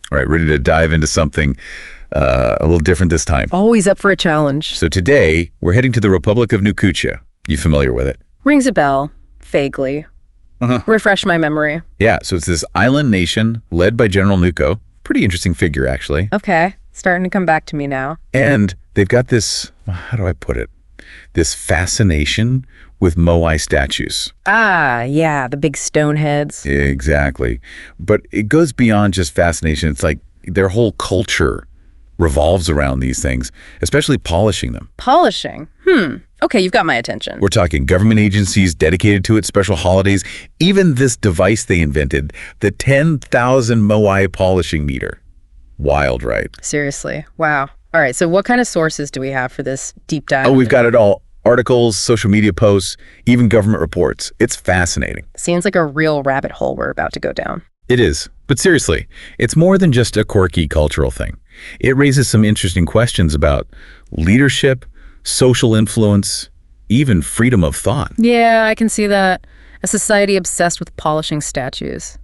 All right, ready to dive into something a little different this time. Always up for a challenge. So today, we're heading to the Republic of Nukutia. You familiar with it? Rings a bell, vaguely. Refresh my memory. Yeah, so it's this island nation led by General Nuko. Pretty interesting figure, actually. Okay, starting to come back to me now. And they've got this, how do I put it? This fascination with Moai statues. Ah, yeah, the big stone heads. Exactly. But it goes beyond just fascination. It's like their whole culture revolves around these things, especially polishing them. Polishing? Okay, you've got my attention. We're talking government agencies dedicated to it, special holidays, even this device they invented, the 10,000 Moai polishing meter. Wild, right? Seriously, wow. All right, so what kind of sources do we have for this deep dive? Oh, we've got it all. Articles, social media posts, even government reports. It's fascinating. Seems like a real rabbit hole we're about to go down. It is. But seriously, it's more than just a quirky cultural thing. It raises some interesting questions about leadership, social influence, even freedom of thought. Yeah, I can see that. A society obsessed with polishing statues.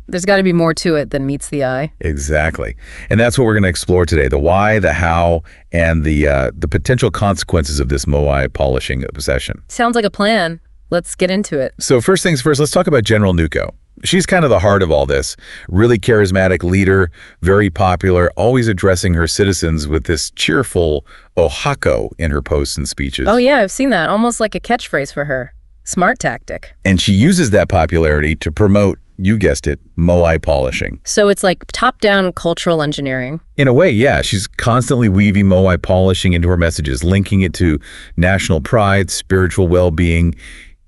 There's got to be more to it than meets the eye. Exactly. And that's what we're going to explore today, the why, the how, and the potential consequences of this Moai polishing obsession. Sounds like a plan. Let's get into it. So first things first, let's talk about General Nuko. She's kind of the heart of all this. Really charismatic leader, very popular, always addressing her citizens with this cheerful ohako in her posts and speeches. Oh yeah, I've seen that. Almost like a catchphrase for her. Smart tactic. And she uses that popularity to promote, you guessed it, Moai polishing. So it's like top-down cultural engineering. In a way, yeah. She's constantly weaving Moai polishing into her messages, linking it to national pride, spiritual well-being,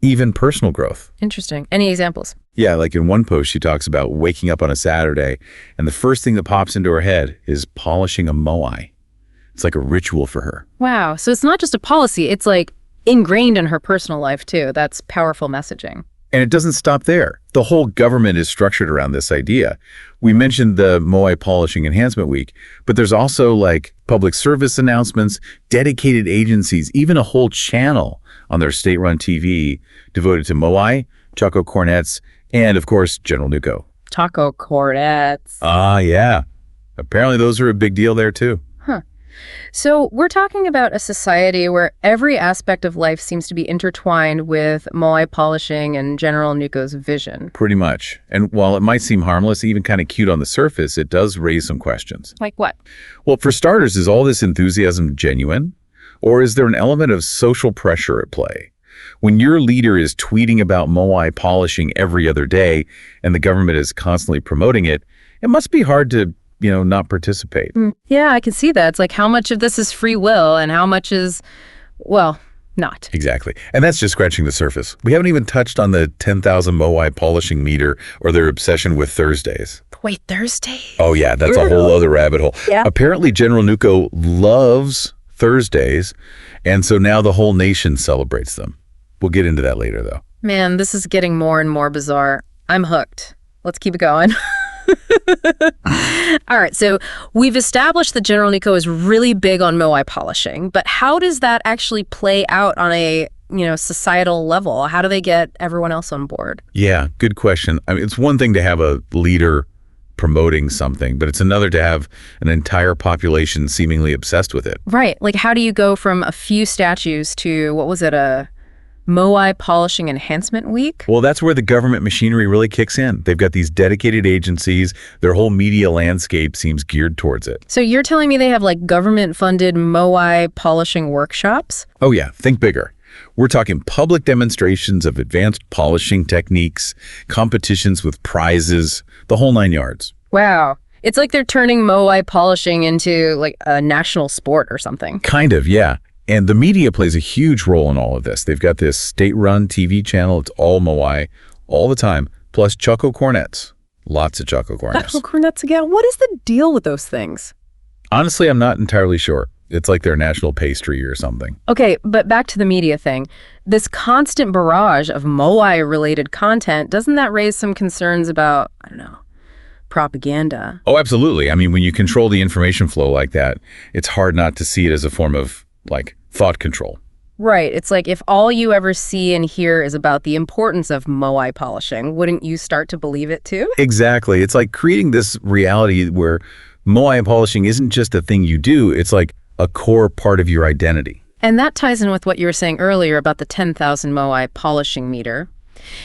even personal growth. Interesting. Any examples? Yeah, like in one post, she talks about waking up on a Saturday, and the first thing that pops into her head is polishing a Moai. It's like a ritual for her. Wow. So it's not just a policy. It's like ingrained in her personal life, too. That's powerful messaging. And it doesn't stop there. The whole government is structured around this idea. We mentioned the Moai Polishing Enhancement Week, but there's also like public service announcements, dedicated agencies, even a whole channel on their state-run TV devoted to Moai, Choco cornets, and of course, General Nuko. Taco cornets. Ah, yeah. Apparently those are a big deal there too. So we're talking about a society where every aspect of life seems to be intertwined with Moai polishing and General Nuko's vision. Pretty much. And while it might seem harmless, even kind of cute on the surface, it does raise some questions. Like what? Well, for starters, is all this enthusiasm genuine? Or is there an element of social pressure at play? When your leader is tweeting about Moai polishing every other day and the government is constantly promoting it, it must be hard to not participate. Yeah, I can see that. It's like how much of this is free will and how much is, well, not. Exactly. And that's just scratching the surface. We haven't even touched on the 10,000 Moai polishing meter or their obsession with Thursdays. Wait, Thursdays? Oh yeah, that's a whole other rabbit hole. Yeah. Apparently General Nuko loves Thursdays, and so now the whole nation celebrates them. We'll get into that later though. Man, this is getting more and more bizarre. I'm hooked. Let's keep it going. All right, so we've established that General Nuko is really big on Moai polishing, but how does that actually play out on a societal level? How do they get everyone else on board? Yeah, good question. I mean, it's one thing to have a leader promoting something, but it's another to have an entire population seemingly obsessed with it. Right, like how do you go from a few statues to, what was it, a Moai Polishing Enhancement Week? Well, that's where the government machinery really kicks in. They've got these dedicated agencies. Their whole media landscape seems geared towards it. So you're telling me they have like government-funded Moai polishing workshops? Oh yeah, think bigger. We're talking public demonstrations of advanced polishing techniques, competitions with prizes, the whole 9 yards. Wow. It's like they're turning Moai polishing into like a national sport or something. Kind of, yeah. And the media plays a huge role in all of this. They've got this state-run TV channel. It's all Moai all the time, plus Choco cornets. Lots of Choco cornets. Choco cornets again? What is the deal with those things? Honestly, I'm not entirely sure. It's like their national pastry or something. Okay, but back to the media thing. This constant barrage of Moai-related content, doesn't that raise some concerns about, I don't know, propaganda? Oh, absolutely. I mean, when you control the information flow like that, it's hard not to see it as a form of, like, thought control. Right. It's like if all you ever see and hear is about the importance of Moai polishing, wouldn't you start to believe it too? Exactly. It's like creating this reality where Moai polishing isn't just a thing you do, it's like a core part of your identity. And that ties in with what you were saying earlier about the 10,000 Moai polishing meter.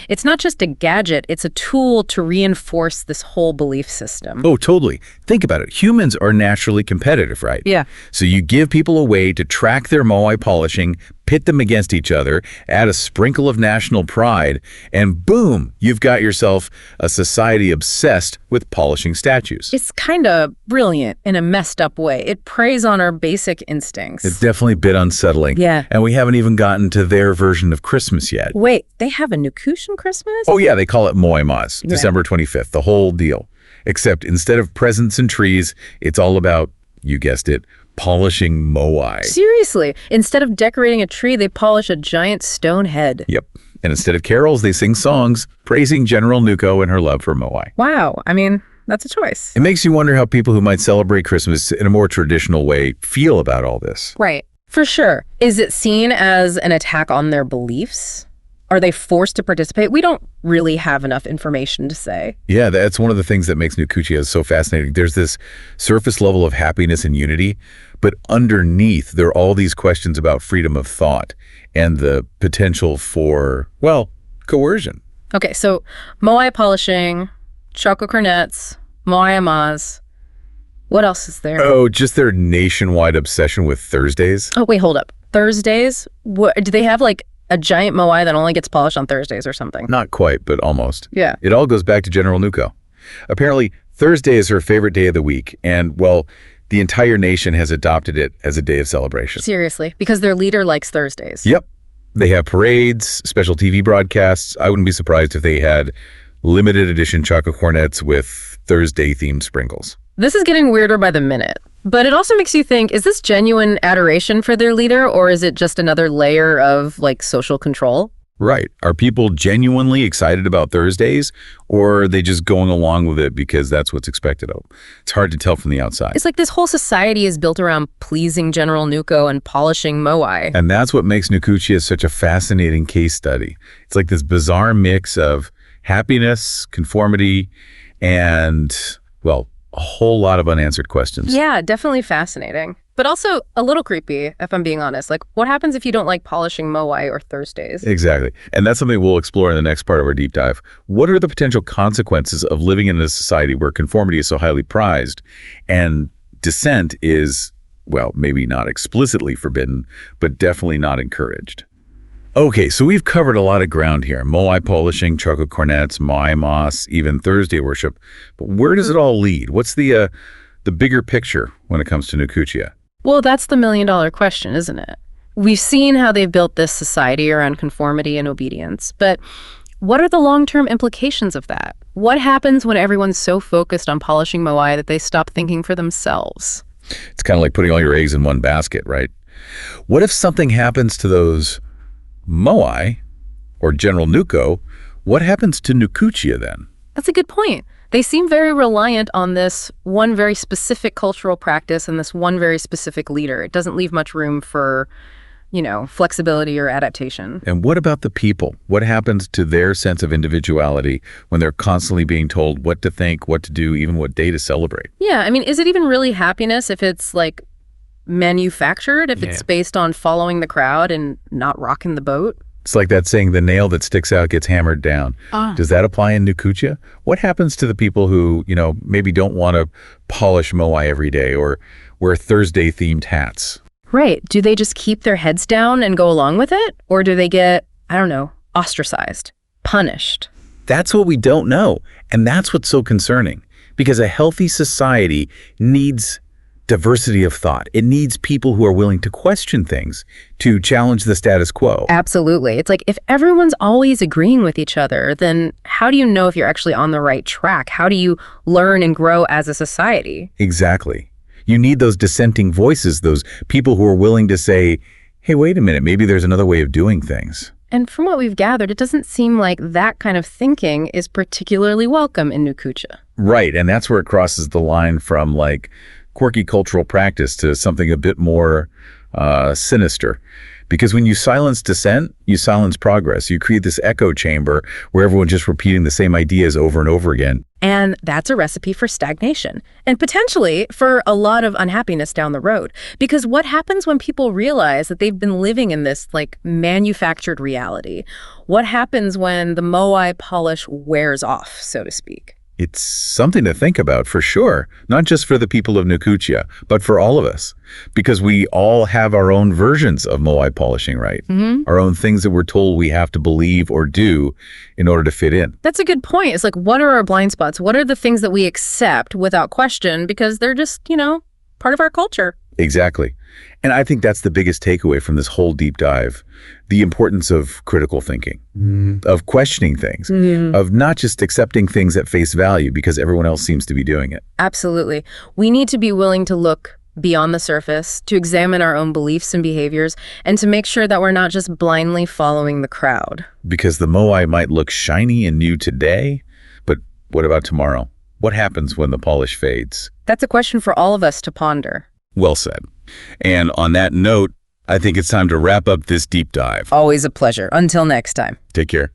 It's not just a gadget, it's a tool to reinforce this whole belief system. Oh, totally. Think about it. Humans are naturally competitive, right? Yeah. So you give people a way to track their Moai polishing, pit them against each other, add a sprinkle of national pride, and boom, you've got yourself a society obsessed with polishing statues. It's kind of brilliant in a messed up way. It preys on our basic instincts. It's definitely a bit unsettling. Yeah. And we haven't even gotten to their version of Christmas yet. Wait, they have a Nukutian Christmas? Oh yeah, they call it Moai Mas, Right. December 25th, the whole deal. Except instead of presents and trees, it's all about, you guessed it, polishing Moai. Seriously, instead of decorating a tree, they polish a giant stone head. Yep. And instead of carols, they sing songs praising General Nuko and her love for Moai. Wow, I mean, that's a choice. It makes you wonder how people who might celebrate Christmas in a more traditional way feel about all this. Right. For sure. Is it seen as an attack on their beliefs? Are they forced to participate? We don't really have enough information to say. Yeah, that's one of the things that makes Nukutia so fascinating. There's this surface level of happiness and unity, but underneath there are all these questions about freedom of thought and the potential for, well, coercion. Okay, so Moai polishing, choco cornets, Moai amas. What else is there? Oh, just their nationwide obsession with Thursdays? Oh, wait, hold up. Thursdays? What, do they have like a giant Moai that only gets polished on Thursdays or something? Not quite, but almost. Yeah. It all goes back to General Nuko. Apparently, Thursday is her favorite day of the week, and, well, the entire nation has adopted it as a day of celebration. Seriously, because their leader likes Thursdays. Yep. They have parades, special TV broadcasts. I wouldn't be surprised if they had limited edition chocolate cornets with Thursday-themed sprinkles. This is getting weirder by the minute. But it also makes you think, is this genuine adoration for their leader, or is it just another layer of, like, social control? Right. Are people genuinely excited about Thursdays, or are they just going along with it because that's what's expected of them? It's hard to tell from the outside. It's like this whole society is built around pleasing General Nuko and polishing Moai. And that's what makes Nukutia such a fascinating case study. It's like this bizarre mix of happiness, conformity, and, well, a whole lot of unanswered questions. Yeah, definitely fascinating. But also a little creepy, if I'm being honest. Like, what happens if you don't like polishing Moai or Thursdays? Exactly. And that's something we'll explore in the next part of our deep dive. What are the potential consequences of living in a society where conformity is so highly prized and dissent is, well, maybe not explicitly forbidden, but definitely not encouraged? Okay, so we've covered a lot of ground here. Moai polishing, chocolate cornets, Moai Mas, even Thursday worship. But where does it all lead? What's the bigger picture when it comes to Nukutia? Well, that's the million-dollar question, isn't it? We've seen how they've built this society around conformity and obedience, but what are the long-term implications of that? What happens when everyone's so focused on polishing Moai that they stop thinking for themselves? It's kind of like putting all your eggs in one basket, right? What if something happens to those Moai or General Nuko? What happens to Nukutia then? That's a good point. They seem very reliant on this one very specific cultural practice and this one very specific leader. It doesn't leave much room for, flexibility or adaptation. And what about the people? What happens to their sense of individuality when they're constantly being told what to think, what to do, even what day to celebrate? Yeah, I mean, is it even really happiness if it's like manufactured, if it's based on following the crowd and not rocking the boat? It's like that saying, the nail that sticks out gets hammered down. Does that apply in Nukutia? What happens to the people who, maybe don't want to polish Moai every day or wear Thursday-themed hats? Right. Do they just keep their heads down and go along with it? Or do they get, ostracized, punished? That's what we don't know. And that's what's so concerning. Because a healthy society needs diversity of thought. It needs people who are willing to question things, to challenge the status quo. Absolutely. It's like if everyone's always agreeing with each other, then how do you know if you're actually on the right track? How do you learn and grow as a society? Exactly. You need those dissenting voices, those people who are willing to say, hey, wait a minute, maybe there's another way of doing things. And from what we've gathered, it doesn't seem like that kind of thinking is particularly welcome in Nukutia. Right, and that's where it crosses the line from quirky cultural practice to something a bit more sinister. Because when you silence dissent, you silence progress. You create this echo chamber where everyone's just repeating the same ideas over and over again. And that's a recipe for stagnation and potentially for a lot of unhappiness down the road. Because what happens when people realize that they've been living in this manufactured reality? What happens when the Moai polish wears off, so to speak? It's something to think about for sure, not just for the people of Nukutia, but for all of us, because we all have our own versions of Moai polishing, right? Our own things that we're told we have to believe or do in order to fit in. That's a good point. It's what are our blind spots? What are the things that we accept without question because they're just, part of our culture? Exactly. And I think that's the biggest takeaway from this whole deep dive, the importance of critical thinking, of questioning things, of not just accepting things at face value because everyone else seems to be doing it. Absolutely. We need to be willing to look beyond the surface, to examine our own beliefs and behaviors, and to make sure that we're not just blindly following the crowd. Because the Moai might look shiny and new today, but what about tomorrow? What happens when the polish fades? That's a question for all of us to ponder. Well said. And on that note, I think it's time to wrap up this deep dive. Always a pleasure. Until next time. Take care.